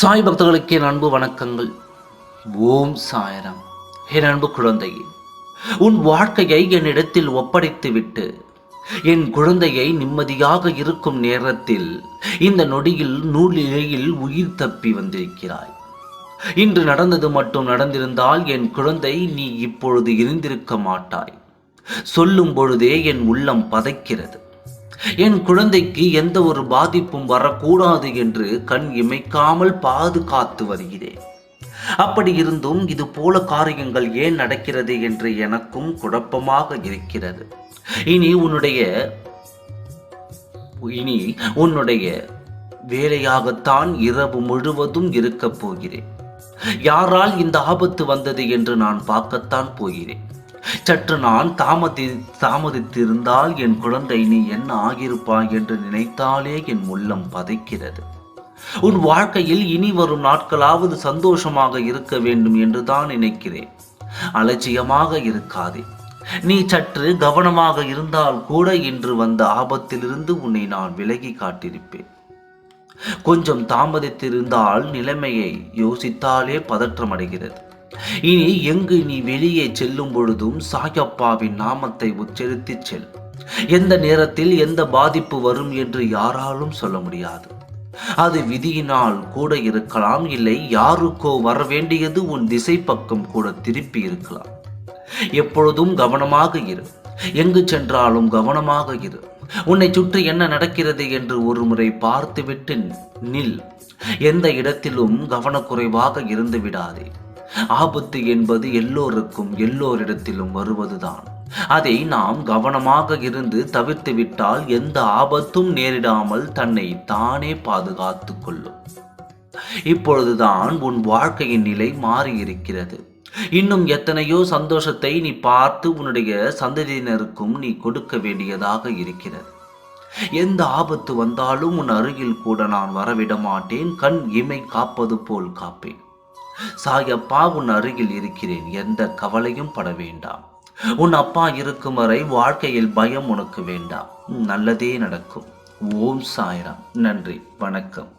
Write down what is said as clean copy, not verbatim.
சாய் பக்தர்களுக்கு என் அன்பு வணக்கங்கள். ஓம் சாய்ராம். என் அன்பு குழந்தையே, உன் வாழ்க்கையை என்னிடத்தில் ஒப்படைத்துவிட்டு என் குழந்தையை நிம்மதியாக இருக்கும் நேரத்தில் இந்த நொடியில் நூலிழையில் உயிர் தப்பி வந்திருக்கிறாய். இன்று நடந்தது மட்டும் நடந்திருந்தால் என் குழந்தை நீ இப்பொழுது இருந்திருக்க மாட்டாய். சொல்லும் பொழுதே என் உள்ளம் பதைக்கிறது. என் குழந்தைக்கு எந்த ஒரு பாதிப்பும் வரக்கூடாது என்று கண் இமைக்காமல் பாதுகாத்து வருகிறேன். அப்படி இருந்தும் இது போல காரியங்கள் ஏன் நடக்கிறது என்று எனக்கும் குழப்பமாக இருக்கிறது. இனி உன்னுடைய வேலையாகத்தான் இரவு முழுவதும் இருக்கப் போகிறேன். யாரால் இந்த ஆபத்து வந்தது என்று நான் பார்க்கத்தான் போகிறேன். சற்று நான் தாமதித்திருந்தால் என் குழந்தை நீ என்ன ஆகியிருப்பாய் என்று நினைத்தாலே என் உள்ளம் பதைக்கிறது. உன் வாழ்க்கையில் இனி வரும் நாட்களாவது சந்தோஷமாக இருக்க வேண்டும் என்று தான் நினைக்கிறேன். அலட்சியமாக இருக்காதே. நீ சற்று கவனமாக இருந்தால் கூட இன்று வந்த ஆபத்திலிருந்து உன்னை நான் விலகி காட்டியிருப்பேன். கொஞ்சம் தாமதித்திருந்தால் நிலைமையை யோசித்தாலே பதற்றமடைகிறது. இனி எங்கு நீ வெளியே செல்லும் பொழுதும் சாயப்பாவின் நாமத்தை உச்சரித்து செல். எந்த நேரத்தில் எந்த பாதிப்பு வரும் என்று யாராலும் சொல்ல முடியாது. அது விதியினால் கூட இருக்கலாம், இல்லை யாருக்கோ வர வேண்டியது உன் திசை பக்கம் கூட திருப்பி இருக்கலாம். எப்பொழுதும் கவனமாக இரு. எங்கு சென்றாலும் கவனமாக இரு. உன்னை சுற்றி என்ன நடக்கிறது என்று ஒரு முறை பார்த்துவிட்டு நில். எந்த இடத்திலும் கவனக்குறைவாக இருந்து விடாதே. ஆபத்து என்பது எல்லோரிடத்திலும் வருவதுதான். அதை நாம் கவனமாக இருந்து தவிர்த்து விட்டால் எந்த ஆபத்தும் நேரிடாமல் தன்னை தானே பாதுகாத்து கொள்ளும். இப்பொழுதுதான் உன் வாழ்க்கையின் நிலை மாறியிருக்கிறது. இன்னும் எத்தனையோ சந்தோஷத்தை நீ பார்த்து உன்னுடைய சந்ததியினருக்கும் நீ கொடுக்க வேண்டியதாக இருக்கிறது. எந்த ஆபத்து வந்தாலும் உன் அருகில் கூட நான் வரவிட மாட்டேன். கண் இமை காப்பது போல் காப்பேன். சாயப்பா உன் அருகில் இருக்கிறேன். எந்த கவலையும் பட வேண்டாம். உன் அப்பா இருக்கும் வரை வாழ்க்கையில் பயம் உனக்கு வேண்டாம். நல்லதே நடக்கும். ஓம் சாய்ராம். நன்றி, வணக்கம்.